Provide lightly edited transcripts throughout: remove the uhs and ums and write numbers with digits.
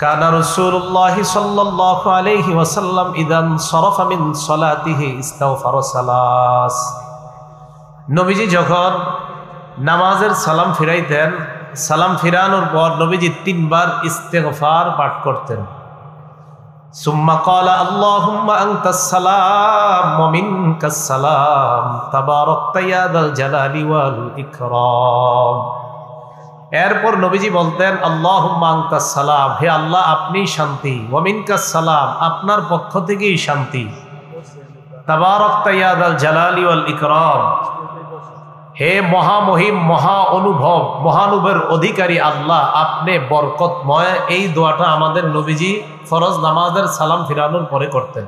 কানা রাসূলুল্লাহি সাল্লাল্লাহু আলাইহি ওয়াসাল্লাম ইদান সারাফা মিন সালাতিহি ইস্তাগফারা সালাস। নবীজি যখন নামাজের সালাম ফিরাইতেন, সালাম ফিরানোর পর নবীজি 3 বার ইস্তেগফার পাঠ করতেন। সুম্মা ক্বালা আল্লাহুম্মা আনতাস সালাম ওয়া মিনকাস সালাম তাবারাকতা ইয়া যাল জালালি ওয়াল ইকরাম। এরপর নবীজি বলতেন আল্লাহুম্মা আনতাস সালাম, হে আল্লাহ আপনি শান্তি, ওয়া মিনকাস সালাম আপনার পক্ষ থেকেই শান্তি, তাবারাকতা ইয়া যাল জালালি ওয়াল ইকরাম, হে মহামহিম মহা অনুভব মহানুভবের অধিকারী আল্লাহ আপনি বরকতময়। এই দোয়াটা আমাদের নবীজি ফরজ নামাজের সালাম ফিরানোর পরে করতেন।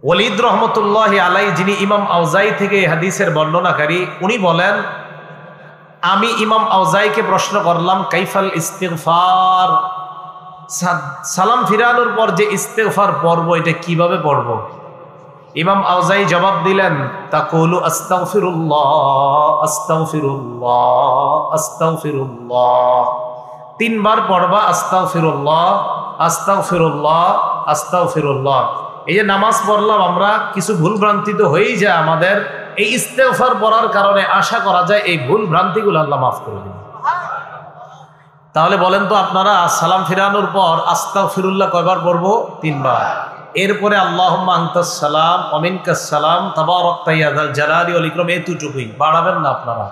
ওয়ালিদ রহমতুল্লাহি আলাইহি, যিনি ইমাম আউজাই থেকে হাদিসের বর্ণনাকারী, উনি বলেন আমি ইমাম আউজাইকে প্রশ্ন করলাম কাইফাল ইস্তিগফার, সালাম ফিরানোর পর যে ইস্তিগফার পড়ব এটা কিভাবে পড়ব? ইমাম আউজাই জবাব দিলেন তাকুলু আস্তাগফিরুল্লাহ আস্তাগফিরুল্লাহ আস্তাগফিরুল্লাহ, 3 বার পড়বা আস্তাগফিরুল্লাহ আস্তাগফিরুল্লাহ আস্তাগফিরুল্লাহ। এই যে নামাজ পড়লাম আমরা, কিছু ভুল ভ্রান্তি তো হয়েই যায় আমাদের, এই ইস্তেগফার পড়ার কারণে আশা করা যায় এই ভুল ভ্রান্তিগুলো আল্লাহ মাফ করে দিবেন। তাহলে বলেন তো আপনারা সালাম ফিরানোর পর আস্তাগফিরুল্লাহ কয়বার পড়বো? 3 বার। এরপরে আল্লাহুম্মা আনতাস সালাম ওয়া মিনকাস সালাম তাবারাকতা ইয়া যাল জালালি ওয়াল ইকরাম, এতটুকুই, বাড়াবেন না আপনারা।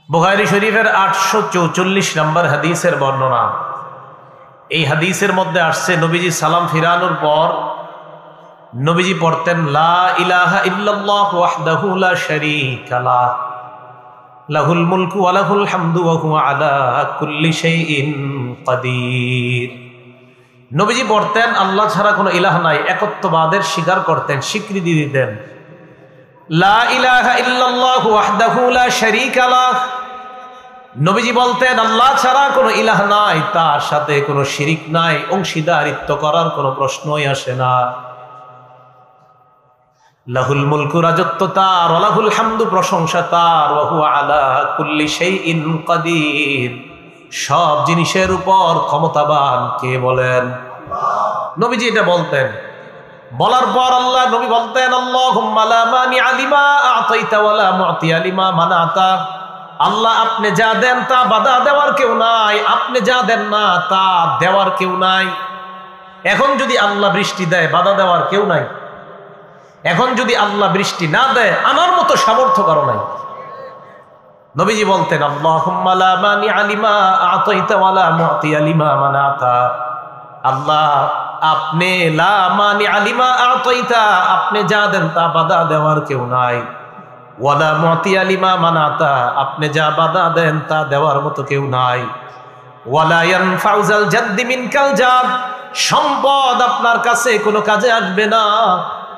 বুখারী শরীফের 844 নম্বর হাদিসের বর্ণনা। এই হাদিসের মধ্যে আসছে নবীজি সালাম ফিরানোর পর নবীজি পড়তেন লা ইলাহা ইল্লাল্লাহু ওয়াহদাহু লা শারীকা লাহ লাহুল মুলকু ওয়া লাহুল হামদু ওয়া হুয়া আলা কুল্লি শাইইন কাদির। নবীজি পড়তেন আল্লাহ ছাড়া কোনো ইলাহ নাই, একত্ববাদের স্বীকার করতেন, স্বীকৃতি দিতেন। লা ইলাহা ইল্লাল্লাহু ওয়াহদাহু লা শারীকা লাহ, নবীজি বলতেন আল্লাহ ছাড়া কোনো ইলাহ নাই, তার সাথে কোনো শিরিক নাই, অংশীদারিত্ব করার কোনো প্রশ্নই আসে না। লাহুল মুলকু, রাজত্ব তার, ওয়া লাহুল হামদু, প্রশংসা তার, ওয়া হুয়া আলা কুল্লি শাইইন কাদির, সব জিনিসের উপর ক্ষমতাবান কে বলেন? নবীজি এটা বলতেন। বলার পর আল্লাহ নবী বলতেন আল্লাহুম্মা লা মানিআ লিমা আ'তাইতা ওয়া লা মু'তিয়া লিমা মানা'তা, আল্লাহ আপনি যা দেন তা বাধা দেওয়ার কেউ নাই, আপনি যা দেন না তা দেওয়ার কেউ নাই। এখন যদি আল্লাহ বৃষ্টি দেয় বাধা দেওয়ার কেউ নাই, এখন যদি আল্লাহ বৃষ্টি না দেয় আমার মতো সামর্থ্য কারো নাই। নবীজি বলতেন আল্লাহুম্মা লা মানিআ লিমা আ'তাইতা ওয়া লা মু'তিয়া লিমা মানা'তা, আল্লাহ আপনি লা মানিআ লিমা আ'তাইতা, আপনি যা দেন তা বাধা দেওয়ার কেউ নাই, ওয়া লা মু'তিয়া লিমা মানা'তা, আপনি যা বাধা দেন তা দেওয়ার মতো কেউ নাই, ওয়া লা ইয়ানফা'ু যাল জাদ্দি মিনকাল জাদ, সম্পদ আপনার কাছে কোনো কাজে আসবে না,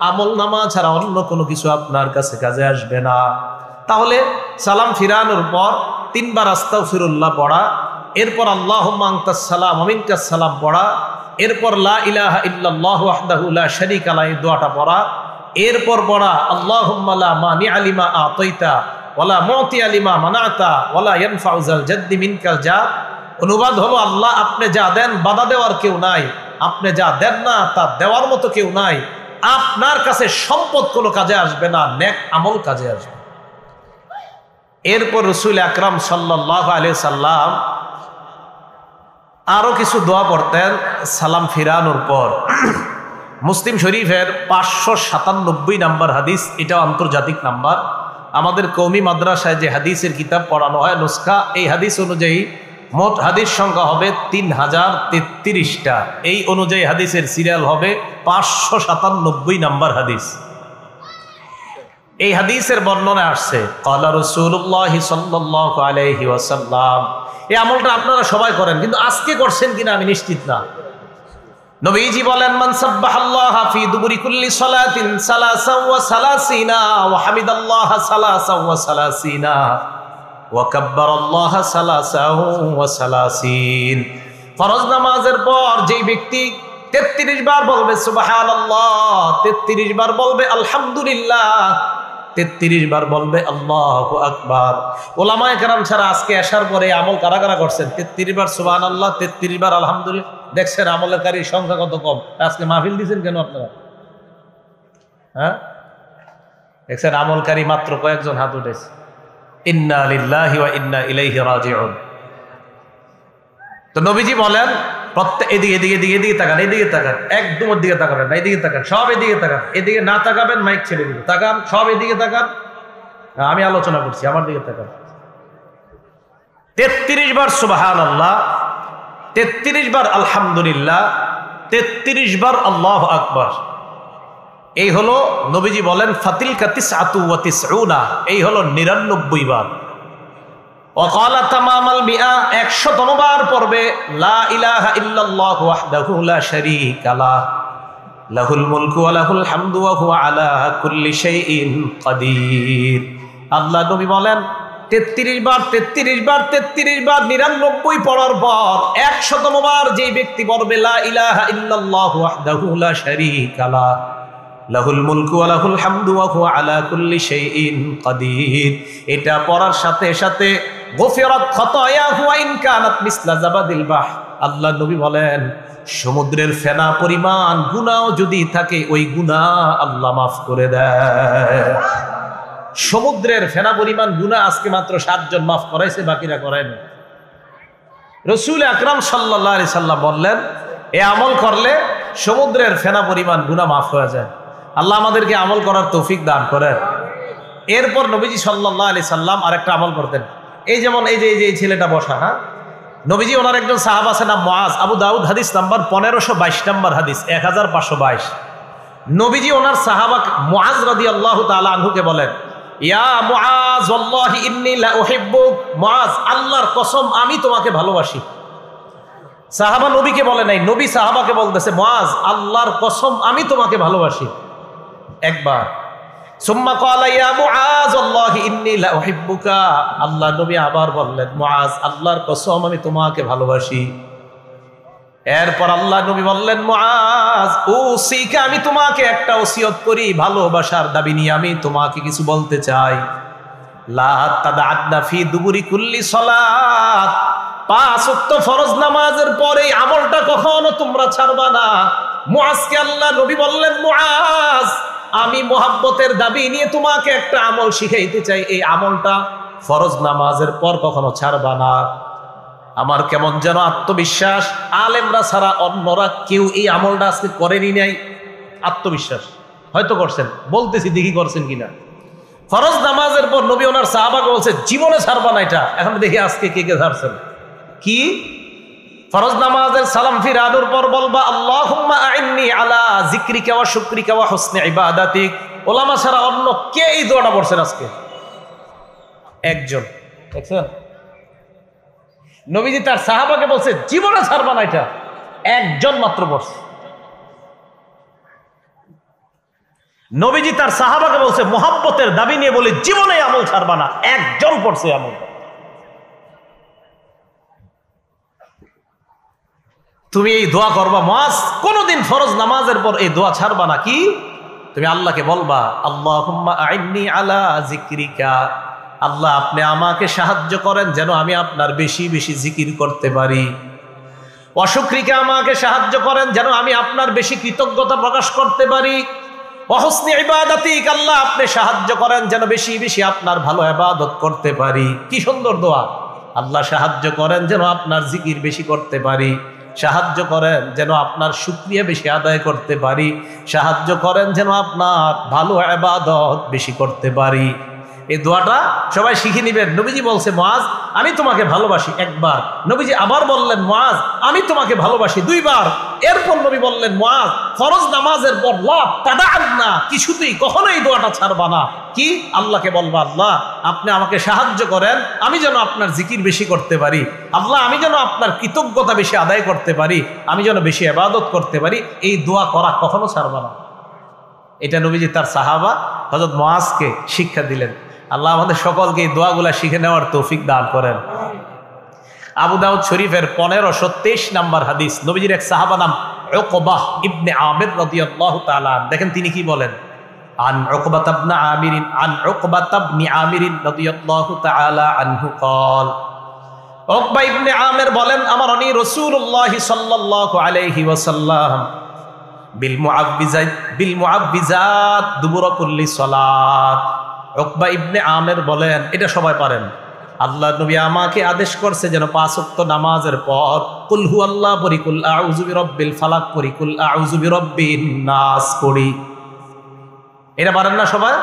আমল নামা ছাড়া অন্য কোনো কিছু আপনার কাছে কাজে আসবে না। তাহলে সালাম ফিরানোর পর 3 বার আস্তাগফিরুল্লাহ পড়া, এরপর আল্লাহুম্মা আনতাস সালাম ওয়া মিনকাস সালাম পড়া, এরপর লা ইলাহা ইল্লাল্লাহু ওয়াহদাহু লা শারীকা লাহু দোয়াটা পড়া, এরপর পড়া আল্লাহুম্মা লা মানিআ লিমা আ'তাইতা ওয়া লা মু'তিয়া লিমা মানা'তা ওয়া লা ইয়ানফা'ু যাল জাদ্দি মিনকাল জাদ। অনুবাদ হলো আল্লাহ আপনি যা দেন বাধা দেওয়ার কেউ নাই, আপনি যা দেন না তা দেওয়ার মতো কেউ নাই, আপনার কাছে সম্পদ কোনো কাজে আসবে না, নেক আমল কাজে আসবে। এরপর রাসূল আকরাম সাল্লাল্লাহু আলাইহি সাল্লাম আরো কিছু দোয়া পড়তেন সালাম ফিরানোর পর। মুসলিম শরীফের 597 নম্বর হাদিস, এটা আন্তর্জাতিক নাম্বার। আমাদের কওমি মাদ্রাসায় যে হাদিসের কিতাব পড়ানো হয় নুসখা, এই হাদিস অনুযায়ী মোট হাদিস সংখ্যা হবে 3033টা। এই অনুযায়ী হাদিসের সিরিয়াল হবে 597 নম্বর হাদিস। এই হাদিসের বর্ণনা আসছে ক্বালা রাসূলুল্লাহি সাল্লাল্লাহু আলাইহি ওয়াসাল্লাম। এই আমলটা আপনারা সবাই করেন, কিন্তু আজকে করছেন কিনা আমি নিশ্চিত না। নবীজি বলেন মান সাব্বাহাল্লাহা ফি দুবুরি কুল্লি সালাতিন সালাসা ওয়া সালাসিনা ওয়া হামিদাল্লাহা সালাসা ওয়া সালাসিনা ওয়া কাব্বারাল্লাহা সালাসা ওয়া সালাসিন। ফরজ নামাজের পর যেই ব্যক্তি 33 বার বলবে সুবহানাল্লাহ, 33 বার বলবে আলহামদুলিল্লাহ, 33 বার বলবে আল্লাহু আকবার। ওলামায়ে কেরাম ছাড়া আজকে এশার পরে আমল কারা কারা করছেন? 33 বার সুবহানাল্লাহ, 33 বার আলহামদুলিল্লাহ। দেখছেন আমলকারীর সংখ্যা কত কম। আজকে মাহফিল দিয়েছেন কেন আপনারা? হ্যাঁ, দেখছেন আমলকারী মাত্র কয়েকজন হাত উঠেছে। ইন্না লিল্লাহি ওয়া ইন্না ইলাইহি রাজিউন। তো নবীজি বলেন প্রত্যেক এদিকে এদিকে এদিকে এদিকে তাকান, এদিকে তাকান, একদম ওর দিকে তাকাবেন না, এদিকে তাকান, সব এদিকে তাকান। এদিকে না তাকাবেন মাইক ছেড়ে দিবে। তাকান, সব এদিকে তাকান। আমি আলোচনা করছি, আমার দিকে তাকান। 33 বার সুবহানাল্লাহ, 33 বার আলহামদুলিল্লাহ, 33 বার আল্লাহু আকবার। এই হলো নবীজি বলেন ফাতিলকা তিসআতু ওয়া তিসউনা, এই হলো 99 বার। ওয়াকালা তামামাল মিআ, 100তম বার পড়বে লা ইলাহা ইল্লাল্লাহু ওয়াহদাহু লা শারীকা লাহ, লাহুল মুলকু ওয়া লাহুল হামদু ওয়া হুয়া আলা কুল্লি শাইইন কাদির। আল্লাহ নবী বলেন 33 বার 33 বার 33 বার 99 পড়ার পর 100তম বার যেই ব্যক্তি পড়বে লা ইলাহা ইল্লাল্লাহু ওয়াহদাহু লা শারীকা লাহ, লাহুল মুলকু ওয়া লাহুল হামদু ওয়া হুয়া আলা কুল্লি শাইইন কাদির, এটা পড়ার সাথে সাথে গফিরাত খাতায়াহু ওয়া ইন কানাত মিসলা জাবাদিল বাহ। আল্লাহ নবী বলেন সমুদ্রের ফেনা পরিমাণ গুনাহ যদি থাকে ওই গুনাহ আল্লাহ মাফ করে দেয়। সমুদ্রের ফেনা পরিমাণ গুনাহ আজকে মাত্র 7 জন মাফ করাইছে, বাকিরা করায়নি। রাসূল আকরাম সাল্লাল্লাহু আলাইহি সাল্লাম বললেন এই আমল করলে সমুদ্রের ফেনা পরিমাণ গুনাহ মাফ হয়ে যায়। আল্লাহ আমাদেরকে আমল করার তৌফিক দান করেন। এরপর নবীজি সাল্লাল্লাহু আলাইহি সাল্লাম আরেকটা আমল করতেন। এই যেমন এই যে ছেলেটা বসা, হ্যাঁ, নবীজি ওনার একজন সাহাবা আছে নাম মুআজ, আবু দাউদ হাদিস নাম্বার 1522 নম্বর হাদিস, 1522। নবীজি ওনার সাহাবা মুআজ রাদিয়াল্লাহু তাআলা আনহুকে বলেন ইয়া মুআজ ওয়াল্লাহি ইন্নী লা উহিব্বুক, মুআজ আল্লাহর কসম আমি তোমাকে ভালোবাসি। সাহাবা নবীকে বলে নাই, নবী সাহাবাকে বলতেছে মুআজ আল্লাহর কসম আমি তোমাকে ভালোবাসি। একবার সুম্মা ক্বালা ইয়া মুআজ ওয়াল্লাহি ইন্নী লা উহিব্বুকা, আল্লাহ নবী আবার বললেন মুআজ আল্লাহর কসম আমি তোমাকে ভালোবাসি। এরপর আল্লাহ নবী বললেন মুআজ উসিকা, আমি তোমাকে একটা ওসিয়ত করি, ভালোবাসার দাবি নিয়ে আমি তোমাকে কিছু বলতে চাই। লা তাদআদনা ফি দুবুরি কুল্লি সালাত, 5 ওয়াক্ত ফরজ নামাজের পরে আমলটা কখনো তোমরা ছাড়বা না। মুআজকে আল্লাহ নবী বললেন মুআজ আমি মোহাব্বতের দাবি নিয়ে তোমাকে একটা আমল শিখাইতে চাই, এই আমলটা ফরজ নামাজের পর কখনো ছাড়বা না। আমার কেমন যেন আত্মবিশ্বাস, আলেমরা ছাড়া অন্যরা কেউ এই আমলটা আজকে করেনি নাই। আত্মবিশ্বাস হয়তো করছেন, বলতেছি দেখি করছেন কিনা। ফরজ নামাজের পর নবী ওনার সাহাবাকে বলছে জীবনে ছাড়বা না এটা। এখন দেখি আজকে কে কে ছাড়ছেন। কি? ফরজ নামাজের সালাম ফিরানোর পর বলবা আল্লাহুম্মা আইন্নি আলা যিকরিকা ওয়া শুকরিকা ওয়া হুসনি ইবাদাতিক। ওলামা ছাড়া অন্য কে এই দোয়াটা পড়ছেন আজকে? একজন। দেখছেন নবীজি তার সাহাবাকে বলছে জীবনে ছাড়বা না এটা, একজন মাত্র পড়ছে। নবীজি তার সাহাবাকে বলছে মোহাব্বতের দাবি নিয়ে বলে জীবনে আমল ছাড়বা না, একজন পড়ছে আমল। তুমি এই দোয়া করবা মুআজ, কোনদিন ফরজ নামাজের পর এই দোয়া ছাড়বা না। কি? তুমি আল্লাহকে বলবা আল্লাহুম্মা আইন্নি আলা যিকরিকা, আল্লাহ আপনি আমাকে সাহায্য করেন যেন আমি আপনার বেশি বেশি জিকির করতে পারি। ওয়া শুকরিকা, আমাকে সাহায্য করেন যেন আমি আপনার বেশি কৃতজ্ঞতা প্রকাশ করতে পারি। ওয়া হুসনি ইবাদাতিক, আল্লাহ আপনি সাহায্য করেন যেন বেশি বেশি আপনার ভালো ইবাদত করতে পারি। কি সুন্দর দোয়া! আল্লাহ সাহায্য করেন যেন আপনার জিকির বেশি করতে পারি, সাহায্য করেন যেন আপনার শুকরিয়া বেশি আদায় করতে পারি, সাহায্য করেন যেন আপনার ভালো ইবাদত বেশি করতে পারি। এই দোয়াটা সবাই শিখে নিবেন। নবীজি বলছে মুআজ আমি তোমাকে ভালোবাসি, একবার। নবীজি আবার বললেন মুআজ আমি তোমাকে ভালোবাসি, 2 বার। এরপর নবী বললেন মুআজ ফরজ নামাজের পর লা তাদআদনা, কিছুতেই কখনো এই দোয়াটা ছাড়বা না। কি? আল্লাহকে বলবা আল্লাহ আপনি আমাকে সাহায্য করেন আমি যেন আপনার জিকির বেশি করতে পারি, আল্লাহ আমি যেন আপনার কৃতজ্ঞতা বেশি আদায় করতে পারি, আমি যেন বেশি ইবাদত করতে পারি। এই দোয়া করা কখনো ছাড়বা না। এটা নবীজি তার সাহাবা হযরত মুআজকে শিক্ষা দিলেন। আল্লাহ আমাদের সকলকে এই দোয়াগুলা শিখে নেওয়ার তৌফিক দান করেন। আবু দাউদ শরীফের 1523 নম্বর হাদিস, নবীজির এক সাহাবা নাম উকবাহ ইবনে আমির রাদিয়াল্লাহু তাআলা, দেখেন তিনি কি বলেন। عن عقبة بن عامر رضي الله تعالى عنه قال উকবা ইবনে আমির বলেন আমারনি রাসূলুল্লাহ সাল্লাল্লাহু আলাইহি ওয়াসাল্লাম বিল মুআব্বিজাত দুবুর কুল্লি সালাত। উকবা ইবনে আমির বলেন, এটা সবাই পারেন, আল্লাহ নবী আমাকে আদেশ করছে যেন 5 ওয়াক্ত নামাজের পর কুল হুয়াল্লাহ পড়ি, কুল আউযু বিরাব্বিল ফালাক পড়ি, কুল আউযু বিরাব্বিন নাস পড়ি। এটা পারেন না সবাই?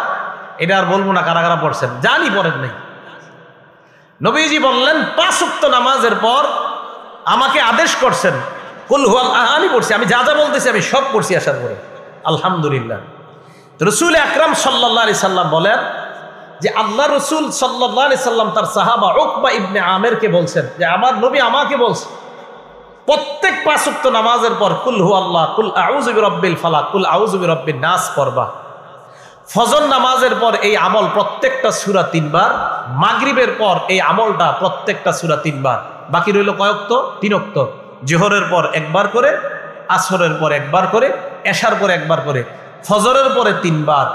এটা আর বলবো না কারা কারা পড়ছেন, জানি পড়েন নাই। নবীজি বললেন 5 ওয়াক্ত নামাজের পর আমাকে আদেশ করছেন কুল হুয়াল্লাহ, আমি পড়ছি, আমি যা যা বলতেছি আমি সব পড়ছি আসার পরে, আলহামদুলিল্লাহ। রাসূল আকরাম সাল্লাল্লাহু আলাইহি সাল্লাম বলেন যে আল্লাহ রাসূল সাল্লাল্লাহু আলাইহি সাল্লাম তার সাহাবা উকবা ইবনে আমিরকে বলছেন যে আমার নবী আমাকে বলছে প্রত্যেক 5 ওয়াক্ত নামাজের পর কুল হুয়াল্লাহ, কুল আউযু বিরাব্বিল ফালাক, কুল আউযু বিরাব্বিন নাস পড়বা। ফজর নামাজের পর এই আমল প্রত্যেকটা সূরা 3 বার, মাগরিবের পর এই আমলটা প্রত্যেকটা সূরা 3 বার। বাকি রইল কয় ওয়াক্ত? 3 ওয়াক্ত। জোহরের পর একবার করে, আসরের পর একবার করে, এশার পর একবার করে, ফজরের পরে 3 বার,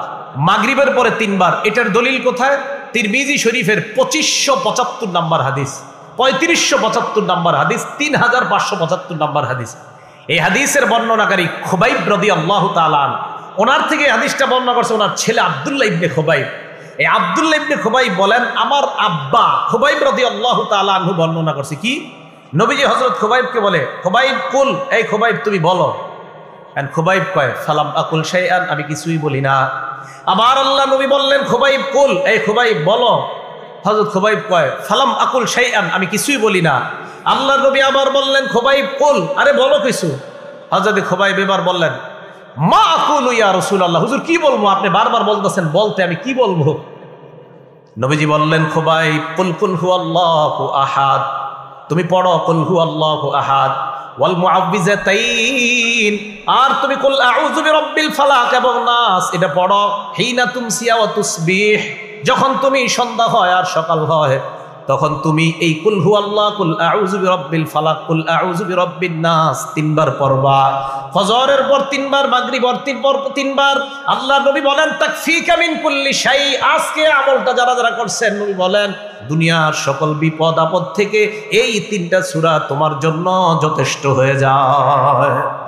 মাগরিবের পরে 3 বার। এটার দলিল কোথায়? তিরমিজি শরীফের 2575 নম্বর হাদিস, 3575 নম্বর হাদিস, 3575 নম্বর হাদিস। এই হাদিসের বর্ণনাকারী খুবাইব রাদিয়াল্লাহু তাআলা আনহু, ওনার থেকে হাদিসটা বর্ণনা করছে ওনার ছেলে আব্দুল্লাহ ইবনে খুবাইব। এই আব্দুল্লাহ ইবনে খুবাইব বলেন আমার আব্বা খুবাইব রাদিয়াল্লাহু তাআলা আনহু বর্ণনা করছে কি, নবীজি হযরত খুবাইবকে বলে, খুবাইব কুল, এই খুবাইব তুমি বলো। এন্ড খুবাইব কয় ফালাম আকুল শাইআন, আমি কিছুই বলি না। আবার আল্লাহ নবী বললেন খুবাইব কুল, এই খুবাইব বলো। হযরত খুবাইব কয় ফালাম আকুল শাইআন, আমি কিছুই বলি না। আল্লাহ নবী আবার বললেন খুবাইব কুল, আরে বলো কিছু। হযরত খুবাইব এবার বললেন মা আকুলু ইয়া রাসূলুল্লাহ, হুজুর কি বলবো, আপনি বারবার বলতেছেন বলতে, আমি কি বলবো? নবীজি বললেন খুবাইব কুল কুল হুয়াল্লাহু আহাদ, তুমি পড়ো কুল হুয়াল্লাহু আহাদ ওয়াল মুআউযিজাতাইন, আর তুমি কুল আউযু বিরাব্বিল ফালাক এবং নাস এটা পড়ো হিনা তুমসিয়া ওয়া তুসবিহ, যখন তুমি সন্ধ্যা হয় আর সকাল হয় তখন তুমি এই কুল হুয়াল্লাহ, কুল আউযু বিরাব্বিল ফালাক, কুল আউযু বিরাব্বিন নাস 3 বার পড়বা। ফজরের পর 3 বার, মাগরিবের পর 3 বার। আল্লাহ নবী বলেন তাকফিকা মিন কুল্লি শাই, আজকে আমলটা যারা যারা করছেন নবী বলেন দুনিয়ার সকল বিপদ আপদ থেকে এই 3টা সূরা তোমার জন্য যথেষ্ট হয়ে যায়।